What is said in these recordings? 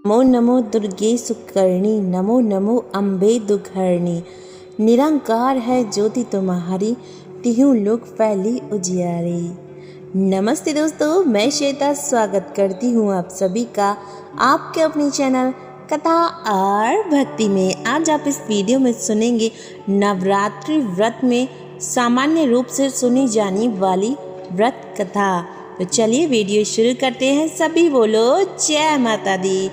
नमो नमो दुर्गे सुकर्णी, नमो नमो अम्बे दुघर्णी। निरंकार है ज्योति तुम्हारी, तिहु लोक फैली उजियारी। नमस्ते दोस्तों, मैं श्वेता स्वागत करती हूँ आप सभी का आपके अपने चैनल कथा और भक्ति में। आज आप इस वीडियो में सुनेंगे नवरात्रि व्रत में सामान्य रूप से सुनी जाने वाली व्रत कथा। तो चलिए वीडियो शुरू करते हैं। सभी बोलो जय माता दी।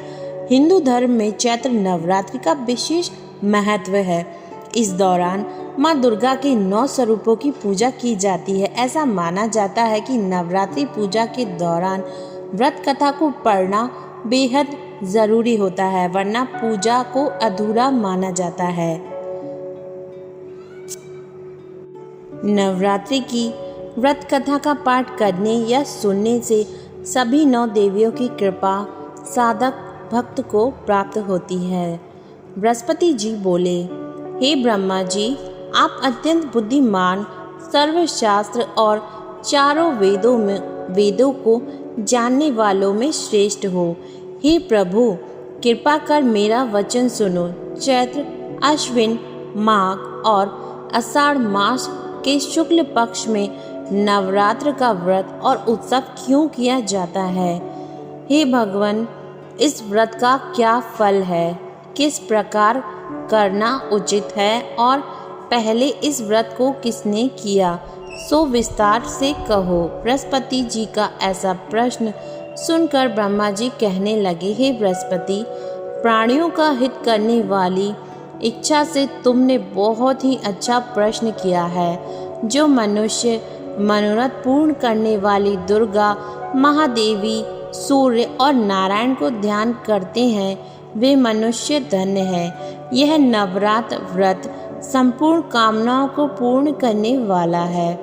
हिंदू धर्म में चैत्र नवरात्रि का विशेष महत्व है। इस दौरान माँ दुर्गा के 9 स्वरूपों की पूजा की जाती है। ऐसा माना जाता है कि नवरात्रि पूजा के दौरान व्रत कथा को पढ़ना बेहद जरूरी होता है, वरना पूजा को अधूरा माना जाता है। नवरात्रि की व्रत कथा का पाठ करने या सुनने से सभी 9 देवियों की कृपा साधक भक्त को प्राप्त होती है। बृहस्पति जी बोले, हे ब्रह्मा जी, आप अत्यंत बुद्धिमान, सर्वशास्त्र और चारों वेदों को जानने वालों में श्रेष्ठ हो। हे प्रभु, कृपा कर मेरा वचन सुनो। चैत्र, अश्विन, माघ और आषाढ़ मास के शुक्ल पक्ष में नवरात्र का व्रत और उत्सव क्यों किया जाता है? हे भगवान, इस व्रत का क्या फल है, किस प्रकार करना उचित है और पहले इस व्रत को किसने किया, सो विस्तार से कहो। बृहस्पति जी का ऐसा प्रश्न सुनकर ब्रह्मा जी कहने लगे, हे बृहस्पति, प्राणियों का हित करने वाली इच्छा से तुमने बहुत ही अच्छा प्रश्न किया है। जो मनुष्य मनोरथ पूर्ण करने वाली दुर्गा, महादेवी, सूर्य और नारायण को ध्यान करते हैं, वे मनुष्य धन्य है। यह नवरात्र व्रत संपूर्ण कामनाओं को पूर्ण करने वाला है।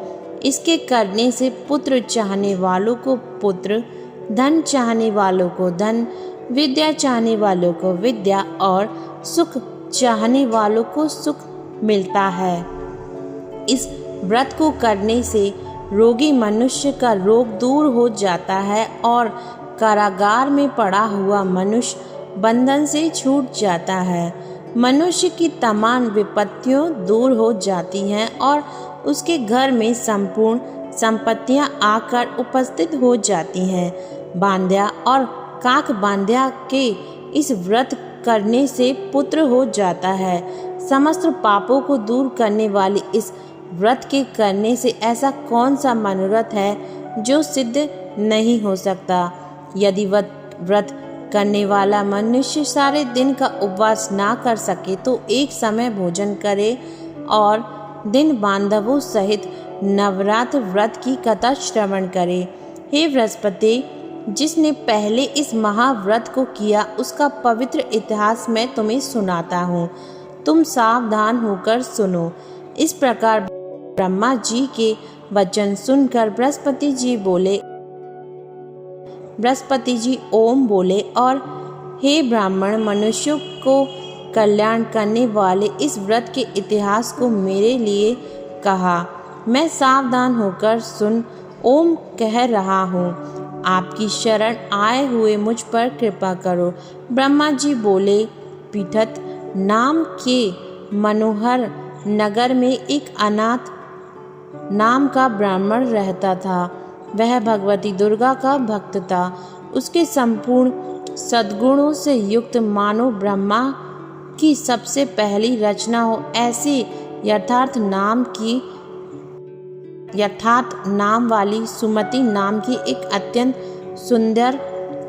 इसके करने से पुत्र चाहने वालों को पुत्र, धन चाहने वालों को धन, विद्या चाहने वालों को विद्या और सुख चाहने वालों को सुख मिलता है। इस व्रत को करने से रोगी मनुष्य का रोग दूर हो जाता है और कारागार में पड़ा हुआ मनुष्य बंधन से छूट जाता है। मनुष्य की तमाम विपत्तियां दूर हो जाती हैं और उसके घर में संपूर्ण संपत्तियां आकर उपस्थित हो जाती हैं। बांध्या और काक बांध्या के इस व्रत करने से पुत्र हो जाता है। समस्त पापों को दूर करने वाली इस व्रत के करने से ऐसा कौन सा मनोरथ है जो सिद्ध नहीं हो सकता? यदि व्रत करने वाला मनुष्य सारे दिन का उपवास ना कर सके तो एक समय भोजन करे और दिन बांधवों सहित नवरात्र व्रत की कथा श्रवण करे। हे बृहस्पति, जिसने पहले इस महाव्रत को किया उसका पवित्र इतिहास मैं तुम्हें सुनाता हूँ। तुम सावधान होकर सुनो। इस प्रकार ब्रह्मा जी के वचन सुनकर बृहस्पति जी ओम बोले और हे ब्राह्मण, मनुष्यों को कल्याण करने वाले इस व्रत के इतिहास को मेरे लिए कहा। मैं सावधान होकर सुन ओम कह रहा हूँ। आपकी शरण आए हुए मुझ पर कृपा करो। ब्रह्मा जी बोले, पीठत नाम के मनोहर नगर में एक अनाथ नाम का ब्राह्मण रहता था। वह भगवती दुर्गा का भक्त था। उसके संपूर्ण सद्गुणों से युक्त मानो ब्रह्मा की सबसे पहली रचना हो, ऐसे यथार्थ नाम वाली सुमति नाम की एक अत्यंत सुंदर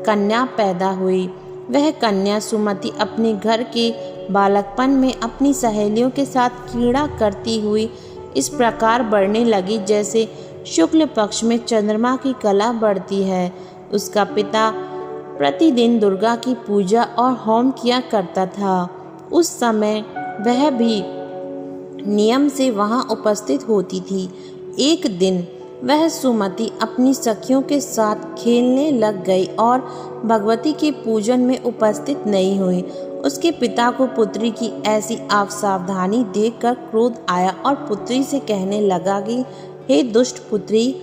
कन्या पैदा हुई। वह कन्या सुमति अपने घर के बालकपन में अपनी सहेलियों के साथ क्रीड़ा करती हुई इस प्रकार बढ़ने लगी जैसे शुक्ल पक्ष में चंद्रमा की कला बढ़ती है। उसका पिता प्रतिदिन दुर्गा की पूजा और होम किया करता था। उस समय वह भी नियम से वहां उपस्थित होती थी। एक दिन वह सुमति अपनी सखियों के साथ खेलने लग गई और भगवती के पूजन में उपस्थित नहीं हुई। उसके पिता को पुत्री की ऐसी असावधानी देखकर क्रोध आया और पुत्री से कहने लगा कि हे दुष्ट पुत्री,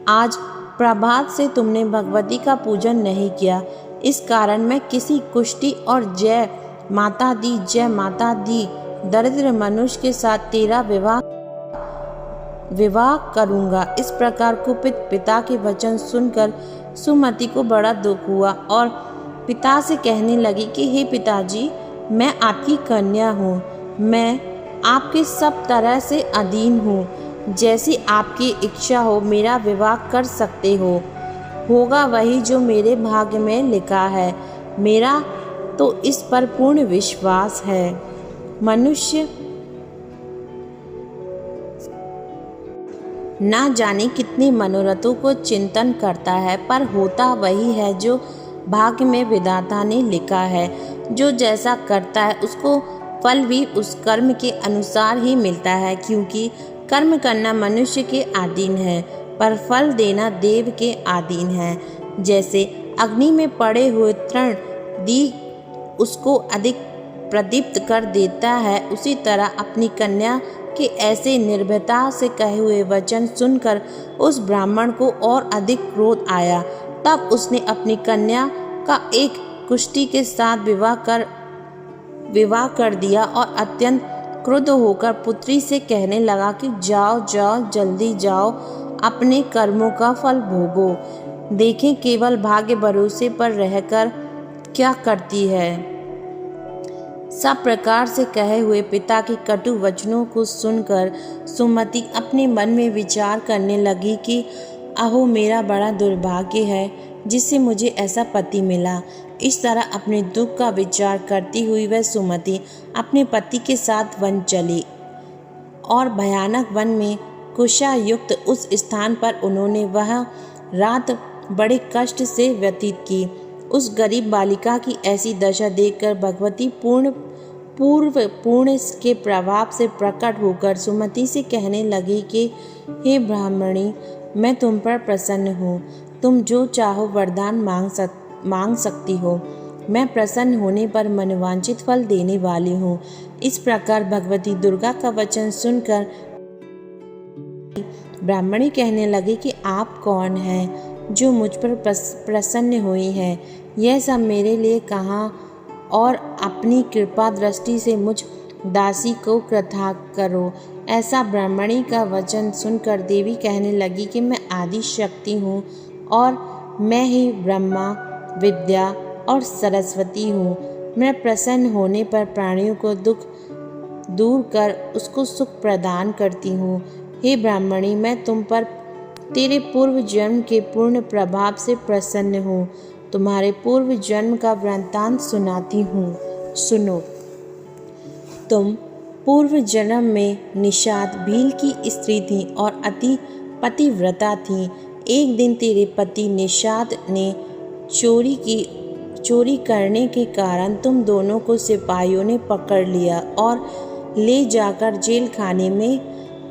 आज प्रभात से तुमने भगवती का पूजन नहीं किया। इस कारण मैं किसी कुष्ठी और जय माता दी दरिद्र मनुष्य के साथ तेरा विवाह करूंगा। इस प्रकार कुपित पिता के वचन सुनकर सुमति को बड़ा दुख हुआ और पिता से कहने लगी कि हे पिताजी, मैं आपकी कन्या हूँ, मैं आपके सब तरह से अधीन हूँ। जैसी आपकी इच्छा हो मेरा विवाह कर सकते हो, होगा वही जो मेरे भाग्य में लिखा है। मेरा तो इस पर पूर्ण विश्वास है। मनुष्य ना जाने कितने मनोरथों को चिंतन करता है, पर होता वही है जो भाग्य में विधाता ने लिखा है। जो जैसा करता है उसको फल भी उस कर्म के अनुसार ही मिलता है, क्योंकि कर्म करना मनुष्य के अधीन है पर फल देना देव के अधीन है। जैसे अग्नि में पड़े हुए तृण दीप उसको अधिक प्रदीप्त कर देता है, उसी तरह अपनी कन्या के ऐसे निर्भयता से कहे हुए वचन सुनकर उस ब्राह्मण को और अधिक क्रोध आया। तब उसने अपनी कन्या का एक कुष्ठी के साथ विवाह कर दिया और अत्यंत क्रुद्ध होकर पुत्री से कहने लगा कि जाओ जल्दी जाओ, अपने कर्मों का फल भोगो। देखें केवल भाग्य भरोसे पर रहकर क्या करती है। सब प्रकार से कहे हुए पिता के कटु वचनों को सुनकर सुमति अपने मन में विचार करने लगी कि अहो, मेरा बड़ा दुर्भाग्य है जिससे मुझे ऐसा पति मिला। इस तरह अपने दुख का विचार करती हुई वह सुमति अपने पति के साथ वन चली और भयानक वन में कुशा युक्त उस स्थान पर उन्होंने वह रात बड़े कष्ट से व्यतीत की। उस गरीब बालिका की ऐसी दशा देखकर भगवती पूर्ण के प्रभाव से प्रकट होकर सुमति से कहने लगी कि हे ब्राह्मणी, मैं तुम पर प्रसन्न हूँ। तुम जो चाहो वरदान मांग सकती हो। मैं प्रसन्न होने पर मनवांछित फल देने वाली हूँ। इस प्रकार भगवती दुर्गा का वचन सुनकर ब्राह्मणी कहने लगी कि आप कौन हैं जो मुझ पर प्रसन्न हुई हैं। यह सब मेरे लिए कहा और अपनी कृपा दृष्टि से मुझ दासी को कृतार्थ करो। ऐसा ब्राह्मणी का वचन सुनकर देवी कहने लगी कि मैं आदि शक्ति हूँ और मैं ही ब्रह्मा, विद्या और सरस्वती हूँ। मैं प्रसन्न होने पर प्राणियों को दुख दूर कर उसको सुख प्रदान करती हूँ। हे ब्राह्मणी, मैं तुम पर तेरे पूर्व जन्म के पूर्ण प्रभाव से प्रसन्न हूँ। तुम्हारे पूर्व जन्म का वृत्तांत सुनाती हूँ, सुनो। तुम पूर्व जन्म में निषाद भील की स्त्री थी और अति पतिव्रता थी। एक दिन तेरे पति निषाद ने चोरी करने के कारण तुम दोनों को सिपाहियों ने पकड़ लिया और ले जाकर जेल खाने में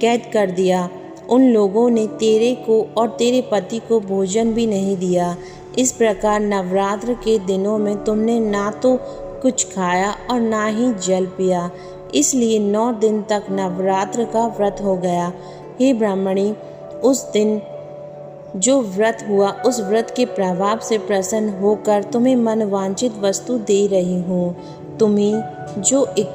कैद कर दिया। उन लोगों ने तेरे को और तेरे पति को भोजन भी नहीं दिया। इस प्रकार नवरात्र के दिनों में तुमने ना तो कुछ खाया और ना ही जल पिया, इसलिए 9 दिन तक नवरात्र का व्रत हो गया। हे ब्राह्मणी, उस दिन जो व्रत हुआ उस व्रत के प्रभाव से प्रसन्न होकर तुम्हें मनवांछित वस्तु दे रही हूँ।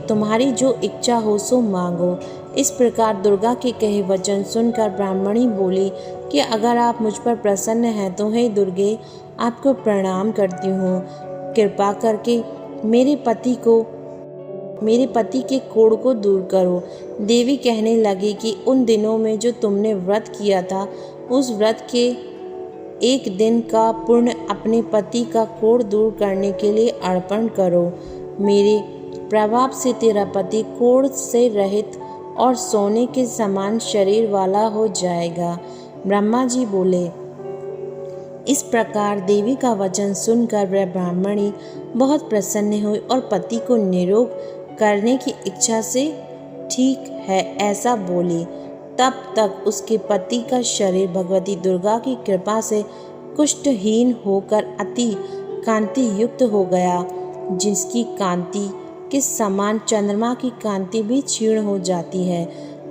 तुम्हारी जो इच्छा हो सो मांगो। इस प्रकार दुर्गा के कहे वचन सुनकर ब्राह्मणी बोली कि अगर आप मुझ पर प्रसन्न हैं तो हे दुर्गे, आपको प्रणाम करती हूँ। कृपा करके मेरे पति के कोढ़ को दूर करो। देवी कहने लगी कि उन दिनों में जो तुमने व्रत किया था उस व्रत के एक दिन का पुण्य अपने पति का कोढ़ दूर करने के लिए अर्पण करो। मेरे प्रभाव से तेरा पति कोढ़ से रहित और सोने के समान शरीर वाला हो जाएगा। ब्रह्मा जी बोले। इस प्रकार देवी का वचन सुनकर वह ब्राह्मणी बहुत प्रसन्न हुई और पति को निरोग करने की इच्छा से ठीक है ऐसा बोली। तब तक उसके पति का शरीर भगवती दुर्गा की कृपा से कुष्ठहीन होकर अति कांति युक्त हो गया, जिसकी कांति के समान चंद्रमा की कांति भी क्षीण हो जाती है।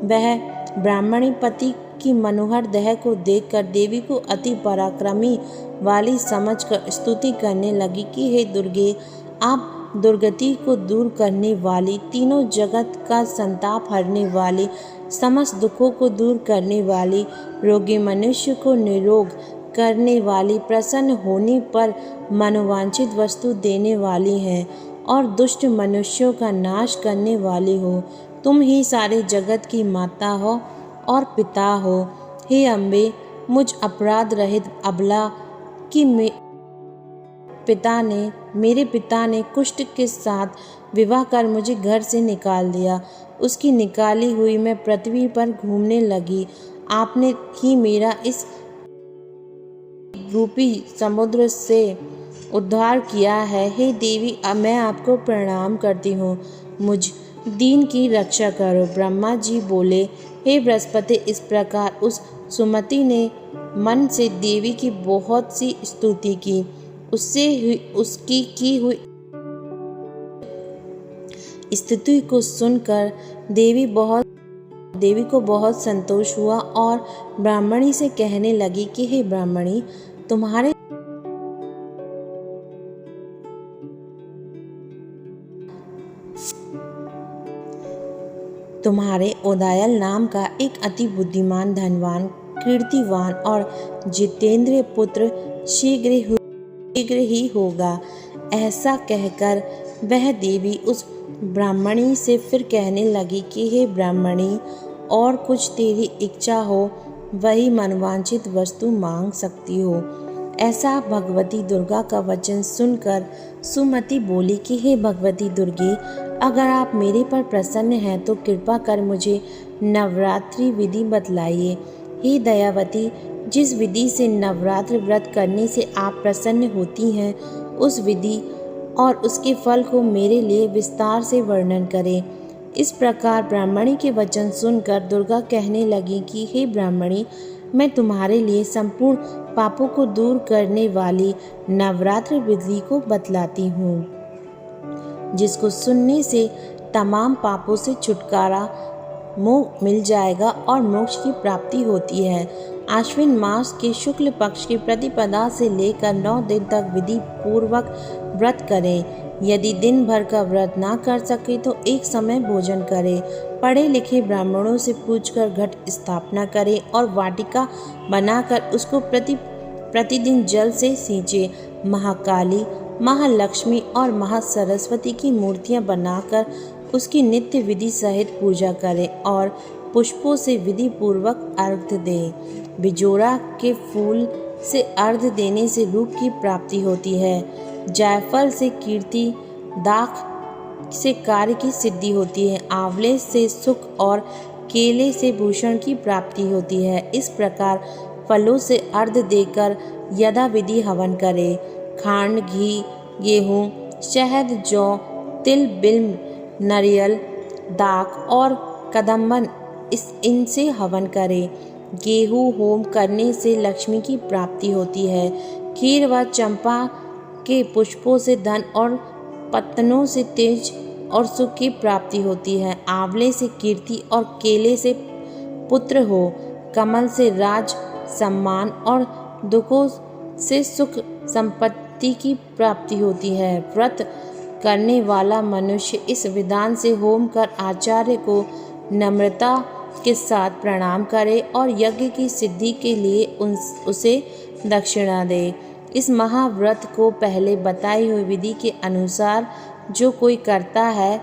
वह ब्राह्मणी पति की मनोहर देह को देखकर देवी को अति पराक्रमी वाली समझकर स्तुति करने लगी कि हे दुर्गे, आप दुर्गति को दूर करने वाली, तीनों जगत का संताप हरने वाली, समस्त दुखों को दूर करने वाली, रोगी मनुष्य को निरोग करने वाली, प्रसन्न होने पर मनोवांछित वस्तु देने वाली हैं और दुष्ट मनुष्यों का नाश करने वाली हो। तुम ही सारे जगत की माता हो और पिता हो। हे अम्बे, मुझ अपराध रहित अबला की मेरे पिता ने कुष्ठ के साथ विवाह कर मुझे घर से निकाल दिया। उसकी निकाली हुई मैं पृथ्वी पर घूमने लगी। आपने ही मेरा इस रूपी समुद्र से उद्धार किया है। हे देवी, मैं आपको प्रणाम करती हूँ, मुझ दीन की रक्षा करो। ब्रह्मा जी बोले, हे बृहस्पति, इस प्रकार उस सुमति ने मन से देवी की बहुत सी स्तुति की। उसकी की हुई स्तुति को सुनकर देवी को बहुत संतोष हुआ और ब्राह्मणी से कहने लगी कि हे ब्राह्मणी, तुम्हारे उदयाल नाम का एक अति बुद्धिमान, धनवान, कीर्तिवान और जितेंद्रिय पुत्र शीघ्र ही होगा। ऐसा कहकर वह देवी उस ब्राह्मणी से फिर कहने लगी कि हे ब्राह्मणी, और कुछ तेरी इच्छा हो वही मनवांछित वस्तु मांग सकती हो। ऐसा भगवती दुर्गा का वचन सुनकर सुमति बोली कि हे भगवती दुर्गे, अगर आप मेरे पर प्रसन्न हैं तो कृपा कर मुझे नवरात्रि विधि बतलाइए। हे दयावती, जिस विधि से नवरात्र व्रत करने से आप प्रसन्न होती हैं, उस विधि और उसके फल को मेरे लिए विस्तार से वर्णन करें। इस प्रकार ब्राह्मणी के वचन सुनकर दुर्गा कहने लगी कि हे ब्राह्मणी, मैं तुम्हारे लिए संपूर्ण पापों को दूर करने वाली नवरात्र विधि को बतलाती हूँ, जिसको सुनने से तमाम पापों से छुटकारा मोह मिल जाएगा और मोक्ष की प्राप्ति होती है। आश्विन मास के शुक्ल पक्ष की प्रतिपदा से लेकर 9 दिन तक विधि पूर्वक व्रत करें। यदि दिन भर का व्रत ना कर सके तो एक समय भोजन करें। पढ़े लिखे ब्राह्मणों से पूछकर घट स्थापना करें और वाटिका बनाकर उसको प्रतिदिन जल से सींचे। महाकाली, महालक्ष्मी और महासरस्वती की मूर्तियां बनाकर उसकी नित्य विधि सहित पूजा करें और पुष्पों से विधि पूर्वक अर्घ्य दें। बिजोरा के फूल से अर्घ्य देने से रूप की प्राप्ति होती है। जायफल से कीर्ति, दाख से कार्य की सिद्धि होती है। आंवले से सुख और केले से भूषण की प्राप्ति होती है। इस प्रकार फलों से अर्घ्य देकर यथाविधि हवन करें। खांड, घी, गेहूँ, शहद, जौ, तिल, बिल्व, नारियल, दाख और कदम्बन इनसे हवन करें। गेहूँ होम करने से लक्ष्मी की प्राप्ति होती है। खीर व चंपा के पुष्पों से धन और पत्तनों से तेज और सुख की प्राप्ति होती है। आंवले से कीर्ति और केले से पुत्र हो। कमल से राज, सम्मान और दुखों से सुख संपत्ति की प्राप्ति होती है। व्रत करने वाला मनुष्य इस विधान से होम कर आचार्य को नम्रता के साथ प्रणाम करे और यज्ञ की सिद्धि के लिए उसे दक्षिणा दे। इस महाव्रत को पहले बताई हुई विधि के अनुसार जो कोई करता है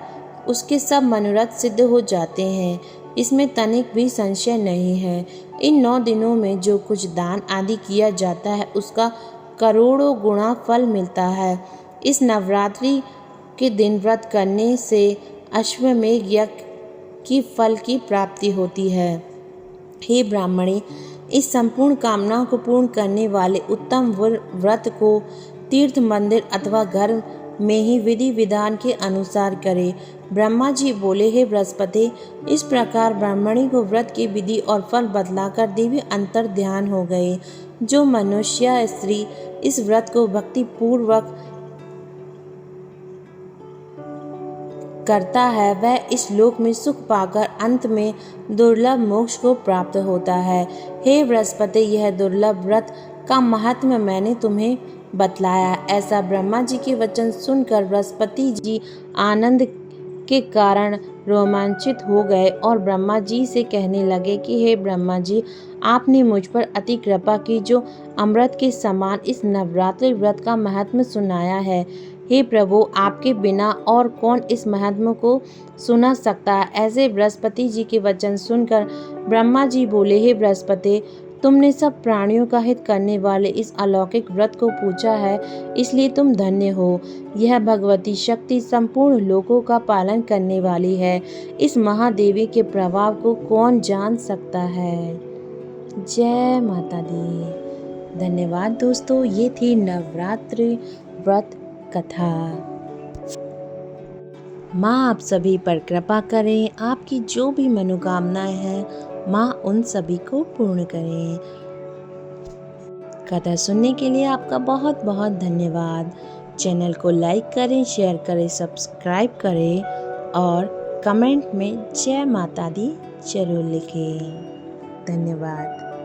उसके सब मनोरथ सिद्ध हो जाते हैं। इसमें तनिक भी संशय नहीं है। इन 9 दिनों में जो कुछ दान आदि किया जाता है उसका करोड़ों गुणा फल मिलता है। इस नवरात्रि के दिन व्रत करने से अश्वमेध यज्ञ की फल की प्राप्ति होती है। हे ब्राह्मणी, इस संपूर्ण कामनाओं को पूर्ण करने वाले उत्तम व्रत को तीर्थ, मंदिर अथवा घर में ही विधि विधान के अनुसार करें। ब्रह्मा जी बोले, हे बृहस्पति, इस प्रकार ब्राह्मणी को व्रत की विधि और फल बतलाकर देवी अंतर ध्यान हो गए। जो मनुष्य या स्त्री इस व्रत को भक्ति पूर्वक करता है वह इस लोक में सुख पाकर अंत में दुर्लभ मोक्ष को प्राप्त होता है। हे बृहस्पति, यह दुर्लभ व्रत का महत्व मैंने तुम्हें बतलाया। ऐसा ब्रह्मा जी के वचन सुनकर बृहस्पति जी आनंद के कारण रोमांचित हो गए और ब्रह्मा जी से कहने लगे कि हे ब्रह्मा जी, आपने मुझ पर अति कृपा की जो अमृत के समान इस नवरात्रि व्रत का महत्व सुनाया है। हे प्रभु, आपके बिना और कौन इस महत्व को सुना सकता है। ऐसे बृहस्पति जी के वचन सुनकर ब्रह्मा जी बोले, हे बृहस्पति, तुमने सब प्राणियों का हित करने वाले इस अलौकिक व्रत को पूछा है, इसलिए तुम धन्य हो। यह भगवती शक्ति संपूर्ण लोकों का पालन करने वाली है। इस महादेवी के प्रभाव को कौन जान सकता है। जय माता दी। धन्यवाद दोस्तों, ये थी नवरात्रि व्रत कथा। माँ आप सभी पर कृपा करें, आपकी जो भी मनोकामनाएं हैं माँ उन सभी को पूर्ण करें। कथा सुनने के लिए आपका बहुत बहुत धन्यवाद। चैनल को लाइक करें, शेयर करें, सब्सक्राइब करें और कमेंट में जय माता दी जरूर लिखें। धन्यवाद।